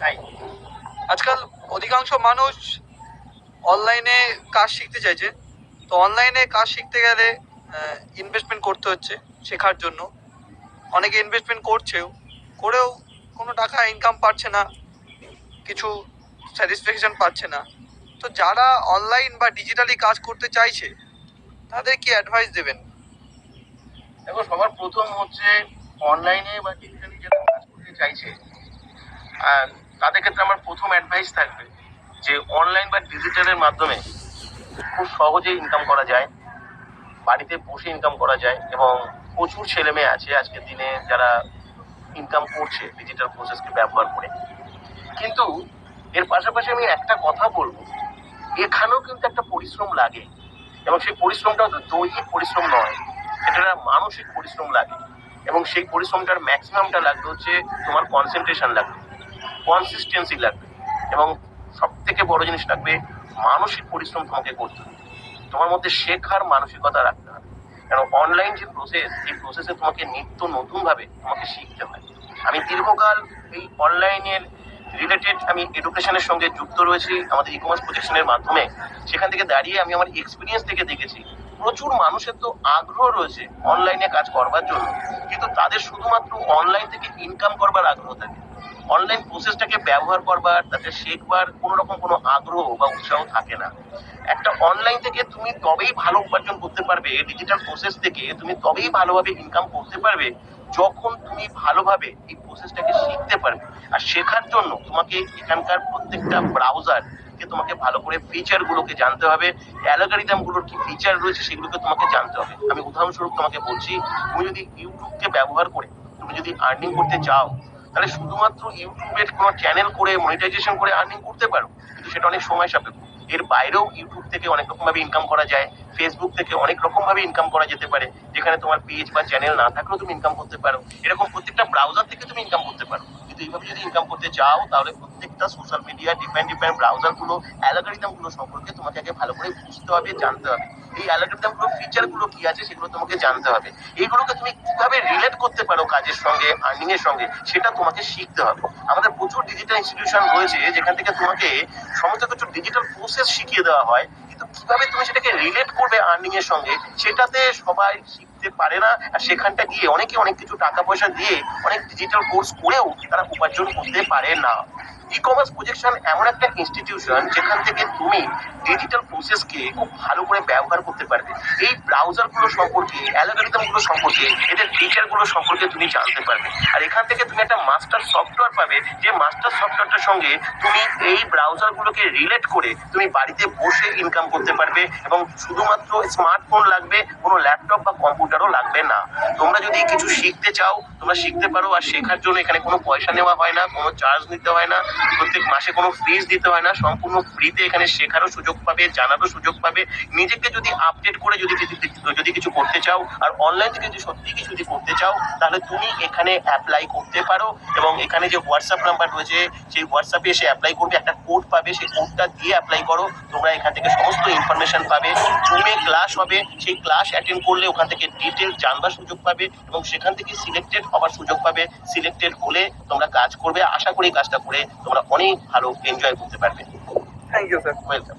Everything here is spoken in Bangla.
তাই আজকাল অধিকাংশ মানুষ অনলাইনে কাজ শিখতে চাইছে। তো অনলাইনে কাজ শিখতে গেলে ইনভেস্টমেন্ট করতে হচ্ছে শেখার জন্য। অনেকে ইনভেস্টমেন্ট করেও কোনো টাকা ইনকাম পাচ্ছে না, কিছু স্যাটিসফ্যাকশন পাচ্ছে না। তো যারা অনলাইন বা ডিজিটালি কাজ করতে চাইছে তাদের কি অ্যাডভাইস দেবেন? দেখো, সবার প্রথম হচ্ছে অনলাইনে বা ডিজিটালি যারা কাজ করতে চাইছে, আর তাদের ক্ষেত্রে আমার প্রথম অ্যাডভাইস থাকবে যে অনলাইন বা ডিজিটালের মাধ্যমে খুব সহজেই ইনকাম করা যায়, বাড়িতে বসে ইনকাম করা যায়, এবং প্রচুর ছেলে মেয়ে আছে আজকের দিনে যারা ইনকাম করছে ডিজিটাল প্রসেসকে ব্যবহার করে। কিন্তু এর পাশাপাশি আমি একটা কথা বলবো, এখানেও কিন্তু একটা পরিশ্রম লাগে, এবং সেই পরিশ্রমটা হচ্ছে দৈহিক পরিশ্রম নয়, এটা মানসিক পরিশ্রম লাগে। এবং সেই পরিশ্রমটার ম্যাক্সিমামটা লাগবে হচ্ছে তোমার কনসেন্ট্রেশন লাগবে, কনসিস্টেন্সি লাগবে, এবং সব থেকে বড় জিনিস লাগবে মানসিক পরিশ্রম তোমাকে করতে হবে। তোমার মধ্যে শেখার মানসিকতা রাখতে হবে। কারণ অনলাইন যে প্রসেস, এই প্রসেসে তোমাকে নিত্য নতুন ভাবে তোমাকে শিখতে হয়। আমি দীর্ঘকাল এই অনলাইনের রিলেটেড আমি এডুকেশনের সঙ্গে যুক্ত রয়েছি আমাদের ই কমার্স প্রজেকশনের মাধ্যমে। সেখান থেকে দাঁড়িয়ে আমি আমার এক্সপিরিয়েন্স থেকে দেখেছি প্রচুর মানুষের তো আগ্রহ রয়েছে অনলাইনে কাজ করবার জন্য, কিন্তু তাদের শুধুমাত্র অনলাইন থেকে ইনকাম করবার আগ্রহ থাকে, অনলাইন প্রসেসটাকে ব্যবহার করবার, তাকে শেখবার কোনো রকম কোনো আগ্রহ বা উৎসাহ থাকে না। একটা অনলাইন থেকে তুমি তবেই ভালো উপার্জন করতে পারবে, ডিজিটাল প্রসেস থেকে তুমি তবেই ভালোভাবে ইনকাম করতে পারবে যখন তুমি ভালোভাবে এই প্রসেসটাকে শিখতে পারবে। আর শেখার জন্য তোমাকে এখানকার প্রত্যেকটা ব্রাউজার কে তোমাকে ভালো করে ফিচার গুলোকে জানতে হবে, অ্যালগরিদম গুলোর কি ফিচার রয়েছে সেগুলোকে তোমাকে জানতে হবে। আমি উদাহরণস্বরূপ তোমাকে বলছি, তুমি যদি ইউটিউবকে ব্যবহার করে তুমি যদি আর্নিং করতে চাও, তাহলে শুধুমাত্র ইউটিউবের কোনো চ্যানেল করে মনিটাইজেশন করে আর্নিং করতে পারো, কিন্তু সেটা অনেক সময় সাপেক্ষ। এর বাইরেও ইউটিউব থেকে অনেক রকম ভাবে ইনকাম করা যায়, ফেসবুক থেকে অনেক রকম ভাবে ইনকাম করা যেতে পারে, যেখানে তোমার পেজ বা চ্যানেল না থাকলেও তুমি ইনকাম করতে পারো। এরকম প্রত্যেকটা ব্রাউজার থেকে তুমি ইনকাম করতে পারো। কিন্তু এইভাবে যদি ইনকাম করতে চাও, তাহলে প্রত্যেকটা সোশ্যাল মিডিয়া ডিফারেন্ট ব্রাউজার গুলো, অ্যালগরিদম গুলো সম্পর্কে তোমাকে আগে ভালো করে বুঝতে হবে, জানতে হবে। এই অ্যালগরিদম গুলো ফিচার গুলো কি আছে সেগুলো তোমাকে জানতে হবে। এইগুলোকে তুমি কিভাবে রিলেট করতে পারো কাজের সঙ্গে, আর্নিং এর সঙ্গে, সেটা তোমাকে শিখতে হবে। আমাদের প্রচুর ডিজিটাল ইনস্টিটিউশন রয়েছে যেখান থেকে তোমাকে সমস্ত কিছু ডিজিটাল প্রসেস শিখিয়ে দেওয়া হয়, কিন্তু কিভাবে তুমি সেটাকে রিলেট করবে আর্নিং এর সঙ্গে, সেটাতে সবাই শিখতে পারে না। আর সেখানটা গিয়ে অনেকে অনেক কিছু টাকা পয়সা দিয়ে অনেক ডিজিটাল কোর্স করেও তারা উপার্জন করতে পারে না। ই কমার্স প্রজেকশন এমন একটা ইনস্টিটিউশন যেখান থেকে তুমি ডিজিটাল প্রসেসকে খুব ভালো করে ব্যবহার করতে পারবে। এই ব্রাউজার গুলো সম্পর্কে, অ্যালগরিদম গুলো সম্পর্কে, এদের ফিচার গুলো সম্পর্কে তুমি জানতে পারবে। আর এখান থেকে তুমি একটা মাস্টার সফটওয়্যার পাবে, যে মাস্টার সফটওয়্যারটার সঙ্গে তুমি এই ব্রাউজার গুলোকে রিলেট করে তুমি বাড়িতে বসে ইনকাম করতে পারবে, এবং শুধুমাত্র স্মার্টফোন লাগবে, কোনো ল্যাপটপ বা কম্পিউটারও লাগবে না। তোমরা যদি কিছু শিখতে চাও তোমরা শিখতে পারো। আর শেখার জন্য এখানে কোনো পয়সা নেওয়া হয় না, কোনো চার্জ নিতে হয় না, প্রত্যেক মাসে কোনো ফিস দিতে হয় না, সম্পূর্ণ ফ্রিতে এখানে শেখারও সুযোগ পাবে, জানারও সুযোগ পাবে। নিজেকে যদি আপডেট করে যদি কিছু করতে চাও, আর অনলাইন থেকে যদি সত্যি কিছু যদি করতে চাও, তাহলে তুমি এখানে অ্যাপ্লাই করতে পারো। এবং এখানে যে হোয়াটসঅ্যাপ নাম্বার রয়েছে, সেই হোয়াটসঅ্যাপে এসে অ্যাপ্লাই করবে, একটা কোড পাবে, সেই কোডটা দিয়ে অ্যাপ্লাই করো। তোমরা এখান থেকে সমস্ত ইনফরমেশন পাবে, জুমে ক্লাস হবে, সেই ক্লাস অ্যাটেন্ড করলে ওখান থেকে ডিটেলস জানবার সুযোগ পাবে, এবং সেখান থেকে সিলেক্টেড হওয়ার সুযোগ পাবে। সিলেক্টেড হলে তোমরা কাজ করবে, আশা করি কাজটা করে তোমরা অনেক ভালো এনজয় করতে পারবে। Thank you sir. ওয়েলকাম।